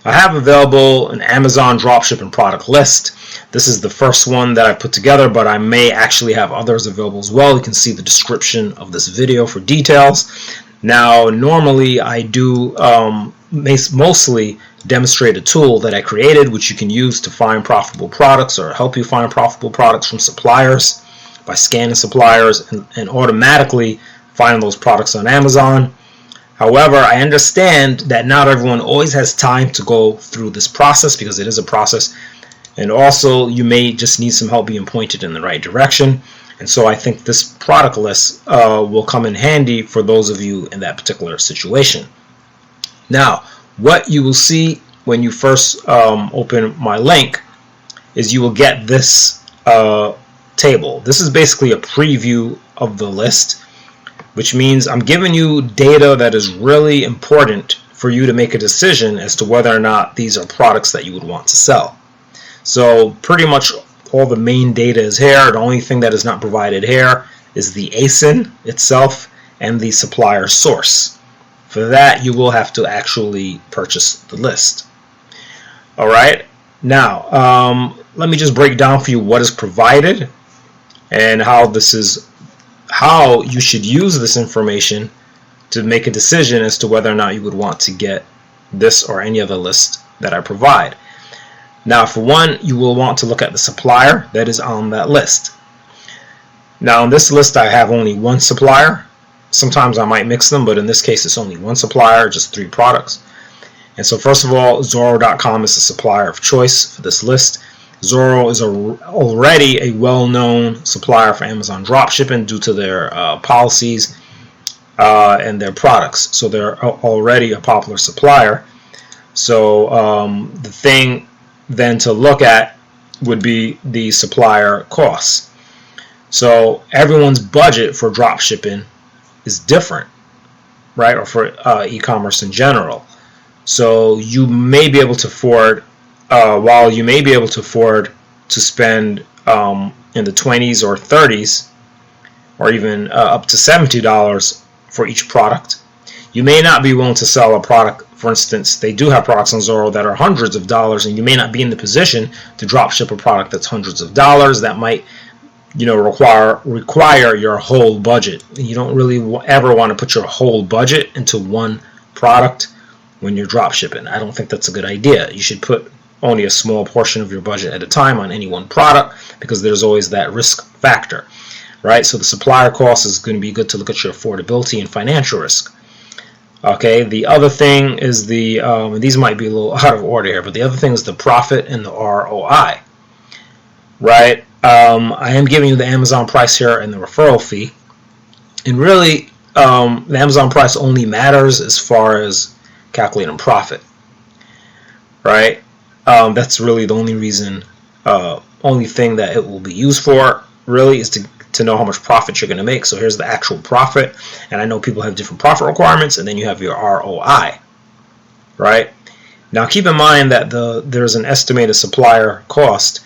I have available an Amazon dropshipping product list. This is the first one that I put together, but I may actually have others available as well. You can see the description of this video for details. Now, normally I do mostly demonstrate a tool that I created, which you can use to find profitable products or help you find profitable products from suppliers by scanning suppliers and automatically finding those products on Amazon. However, I understand that not everyone always has time to go through this process because it is a process, and also you may just need some help being pointed in the right direction. And so I think this product list will come in handy for those of you in that particular situation. Now, what you will see when you first open my link is you will get this table. This is basically a preview of the list, which means I'm giving you data that is really important for you to make a decision as to whether or not these are products that you would want to sell. So pretty much all the main data is here. The only thing that is not provided here is the ASIN itself and the supplier source. For that, you will have to actually purchase the list. All right. Now, let me just break down for you what is provided and how you should use this information to make a decision as to whether or not you would want to get this or any other list that I provide. Now, for one, you will want to look at the supplier that is on that list. Now, on this list, I have only one supplier. Sometimes I might mix them, but in this case, it's only one supplier, just 3 products. And so, first of all, Zoro.com is the supplier of choice for this list. Zoro is already a well-known supplier for Amazon dropshipping due to their policies and their products. So they're already a popular supplier. So the thing then to look at would be the supplier costs. So everyone's budget for dropshipping is different, right? Or for e-commerce in general. So you may be able to afford, while you may be able to afford to spend in the 20s or 30s or even up to $70 for each product, you may not be willing to sell a product. For instance, they do have products on Zoro that are hundreds of dollars, and you may not be in the position to drop ship a product that's hundreds of dollars. That might, require your whole budget. You don't really ever want to put your whole budget into one product when you're drop shipping. I don't think that's a good idea. You should put only a small portion of your budget at a time on any one product because there's always that risk factor, right? So the supplier cost is going to be good to look at your affordability and financial risk. Okay, the other thing is and these might be a little out of order here, but the other thing is the profit and the ROI, right? I am giving you the Amazon price here and the referral fee, and really the Amazon price only matters as far as calculating profit, right? That's really the only reason, only thing that it will be used for really is to know how much profit you're going to make. So here's the actual profit, and I know people have different profit requirements, and then you have your ROI, right? Now keep in mind that there's an estimated supplier cost,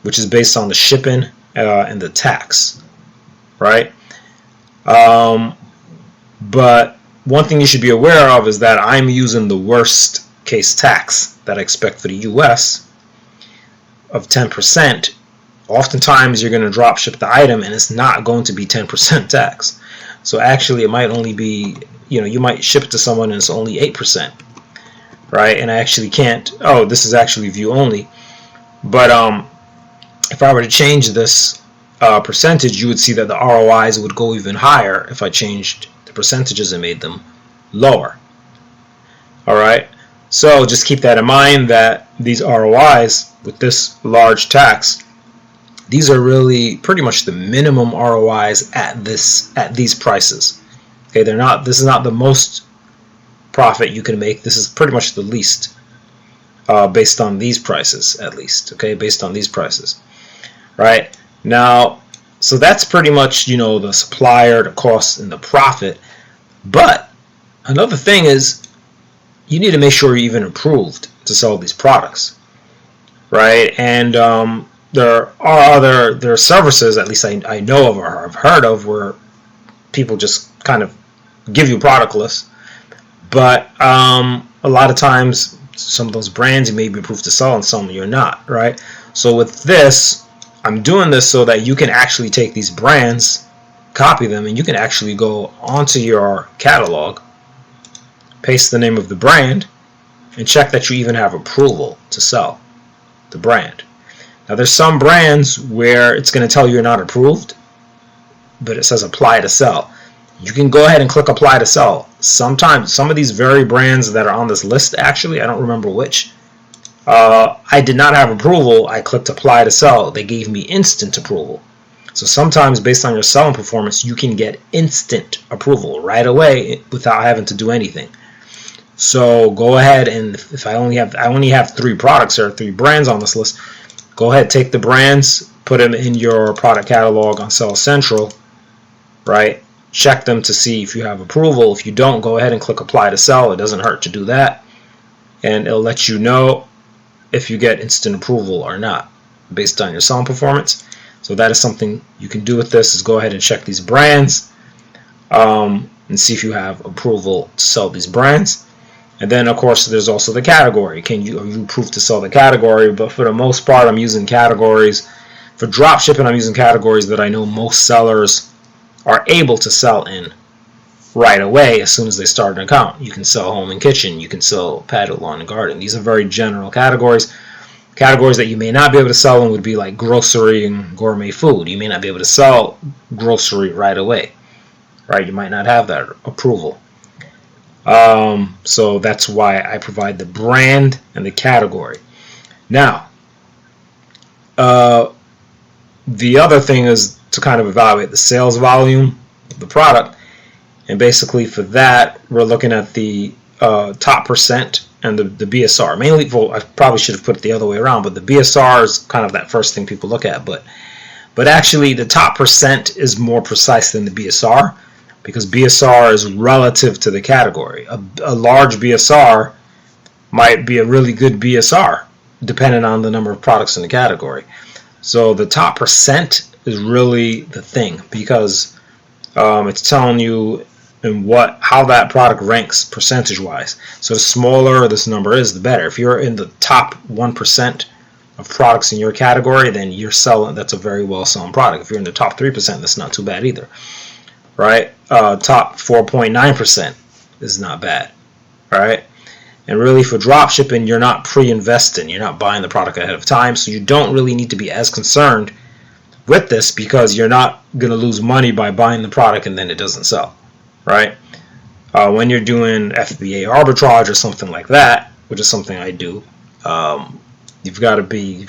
which is based on the shipping and the tax, right? But one thing you should be aware of is that I'm using the worst case tax that I expect for the US of 10%. Oftentimes you're going to drop ship the item and it's not going to be 10% tax. So actually it might only be, you might ship it to someone and it's only 8%, right? And I actually can't, this is actually view only. But if I were to change this percentage, you would see that the ROIs would go even higher if I changed the percentages and made them lower. All right. So just keep that in mind that these ROIs with this large tax, these are really pretty much the minimum ROIs at these prices. Okay, this is not the most profit you can make. This is pretty much the least based on these prices, at least. Okay, based on these prices. Right? Now, so that's pretty much, the supplier, the cost, and the profit. But another thing is you need to make sure you're even approved to sell these products, right? And there are services, at least I know of or I've heard of, where people just kind of give you a product list, but a lot of times Some of those brands you may be approved to sell and some you're not, right? So with this, I'm doing this so that you can actually take these brands, copy them, and you can actually go onto your catalog, paste the name of the brand, and check that you even have approval to sell the brand. Now there's some brands where it's going to tell you you're not approved, but it says apply to sell. You can go ahead and click apply to sell. Sometimes some of these very brands that are on this list, actually, I don't remember which, I did not have approval. I clicked apply to sell. They gave me instant approval. So sometimes based on your selling performance, you can get instant approval right away without having to do anything. So go ahead, and if I only have 3 products or 3 brands on this list, go ahead, take the brands, put them in your product catalog on Sell Central, right? Check them to see if you have approval. If you don't, go ahead and click apply to sell. It doesn't hurt to do that, and it'll let you know if you get instant approval or not based on your selling performance. So that is something you can do with this, is go ahead and check these brands and see if you have approval to sell these brands. And then of course there's also the category. Are you approved to sell the category? But for the most part, I'm using categories. For dropshipping, I'm using categories that I know most sellers are able to sell in right away as soon as they start an account. You can sell home and kitchen, you can sell patio, lawn and garden. These are very general categories. Categories that you may not be able to sell in would be like grocery and gourmet food. You may not be able to sell grocery right away, right? You might not have that approval. So that's why I provide the brand and the category. Now, the other thing is to kind of evaluate the sales volume of the product. And basically for that, we're looking at the top percent and the BSR. Mainly, well, I probably should have put it the other way around, but the BSR is kind of that first thing people look at. But actually, the top percent is more precise than the BSR, because BSR is relative to the category. A large BSR might be a really good BSR, depending on the number of products in the category. So the top percent is really the thing, because it's telling you how that product ranks percentage-wise. So the smaller this number is, the better. If you're in the top 1% of products in your category, then you're selling. That's a very well-selling product. If you're in the top 3%, that's not too bad either, right? Top 4.9% is not bad, right? And really, for drop shipping, you're not pre-investing. You're not buying the product ahead of time, so you don't really need to be as concerned with this, because you're not going to lose money by buying the product and then it doesn't sell, right? When you're doing FBA arbitrage or something like that, which is something I do, you've got to be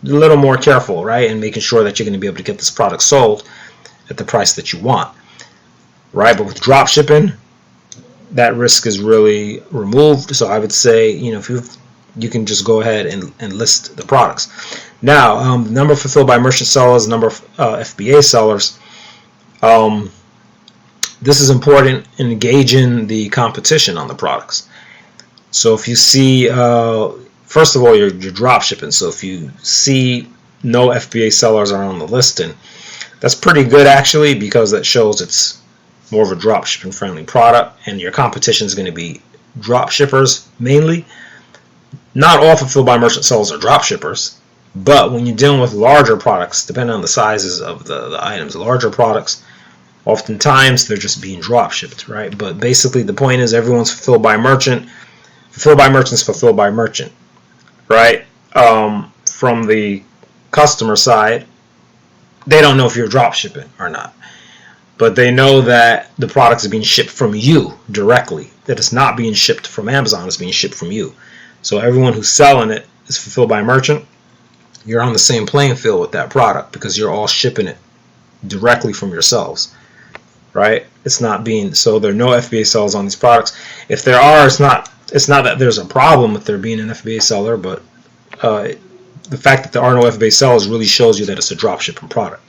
a little more careful, right? And making sure that you're going to be able to get this product sold at the price that you want, right? But with drop shipping, that risk is really removed. So I would say, if you can just go ahead and list the products. Now, number fulfilled by merchant sellers, number of FBA sellers. This is important in gauging the competition on the products. So if you see, first of all, you're drop shipping. So if you see no FBA sellers are on the listing, that's pretty good actually, because that shows it's more of a drop shipping friendly product, and your competition is going to be drop shippers mainly. Not all fulfilled by merchant sellers are drop shippers, but when you're dealing with larger products, depending on the sizes of the items, larger products, oftentimes they're just being drop shipped, right? But basically the point is everyone's fulfilled by merchant. Fulfilled by merchant's fulfilled by merchant, right? From the customer side, they don't know if you're drop shipping or not, but they know that the product is being shipped from you directly, that it's not being shipped from Amazon, it's being shipped from you. So everyone who's selling it is fulfilled by merchant. You're on the same playing field with that product, because you're all shipping it directly from yourselves, right? It's not being, so there are no FBA sellers on these products. If there are, it's not that there's a problem with there being an FBA seller, but the fact that there are no FBA sellers really shows you that it's a drop shipping product.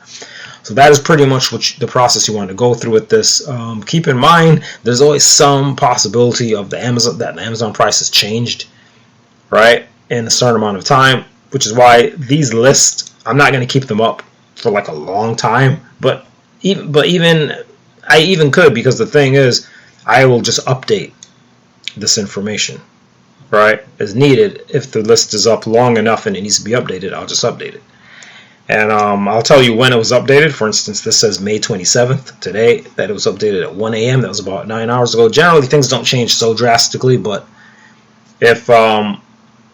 So that is pretty much the process you want to go through with this. Keep in mind, there's always some possibility of the Amazon price has changed, right, in a certain amount of time, which is why these lists, I'm not going to keep them up for like a long time, but I even could, because the thing is, I will just update this information right, as needed. If the list is up long enough and it needs to be updated, I'll just update it. And I'll tell you when it was updated. For instance, this says May 27th today, that it was updated at 1 a.m. That was about 9 hours ago. Generally, things don't change so drastically, but if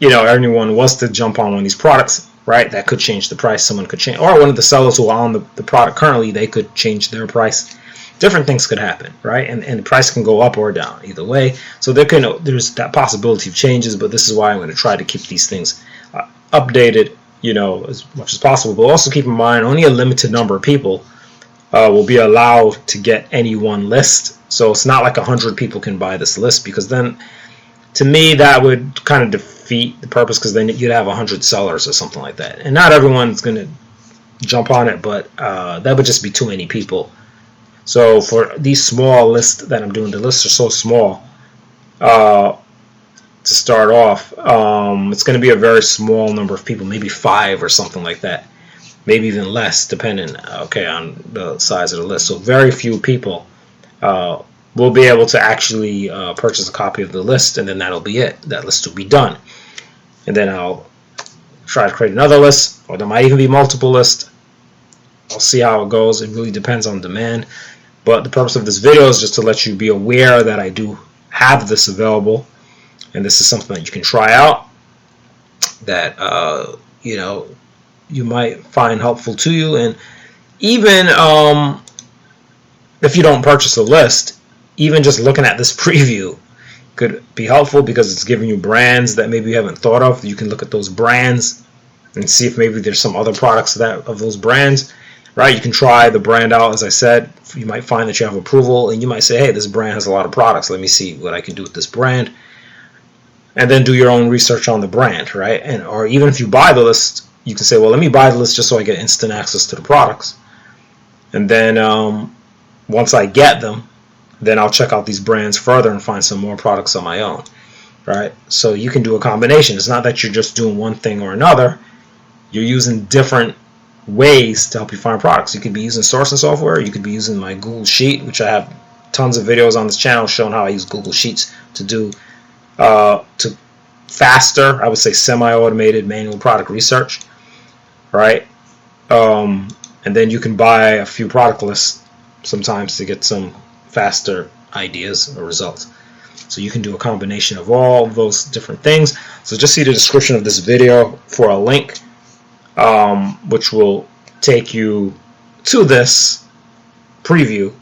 anyone was to jump on one of these products, right, that could change the price. Someone could change, or one of the sellers who are on the product currently, they could change their price. Different things could happen, right, and the price can go up or down either way. So there's that possibility of changes, but this is why I'm going to try to keep these things updated, as much as possible. But also keep in mind, only a limited number of people will be allowed to get any one list. So it's not like 100 people can buy this list, because then, to me, that would kind of defeat the purpose, because then you'd have 100 sellers or something like that. And not everyone's going to jump on it, but that would just be too many people. So for these small lists that I'm doing, the lists are so small to start off. It's going to be a very small number of people, maybe 5 or something like that. Maybe even less, depending on the size of the list. So very few people will be able to actually purchase a copy of the list, and then that'll be it. That list will be done. And then I'll try to create another list, or there might even be multiple lists. I'll see how it goes. It really depends on demand. But the purpose of this video is just to let you be aware that I do have this available, and this is something that you can try out that you might find helpful to you. And even if you don't purchase a list, even just looking at this preview could be helpful, because it's giving you brands that maybe you haven't thought of. You can look at those brands and see if maybe there's some other products of those brands, right? You can try the brand out. As I said, you might find that you have approval, and you might say, hey, this brand has a lot of products. Let me see what I can do with this brand. And then do your own research on the brand, right? Or even if you buy the list, you can say, well, let me buy the list just so I get instant access to the products. And then once I get them, then I'll check out these brands further and find some more products on my own, right? So you can do a combination. It's not that you're just doing one thing or another. You're using different ways to help you find products. You could be using sourcing software. You could be using my Google Sheet, which I have tons of videos on this channel showing how I use Google Sheets to do to faster, I would say semi-automated manual product research, right? And then you can buy a few product lists sometimes to get some faster ideas or results. So you can do a combination of all of those different things. So just see the description of this video for a link, which will take you to this preview.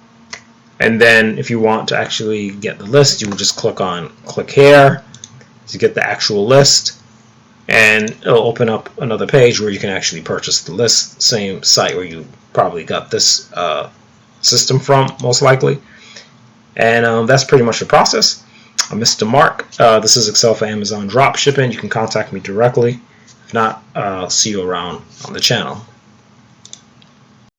And then if you want to actually get the list, you will just click here to get the actual list, and it'll open up another page where you can actually purchase the list. Same site where you probably got this system from, most likely. And that's pretty much the process. I'm Mr. Mark. This is Excel for Amazon Dropshipping. You can contact me directly. If not, see you around on the channel.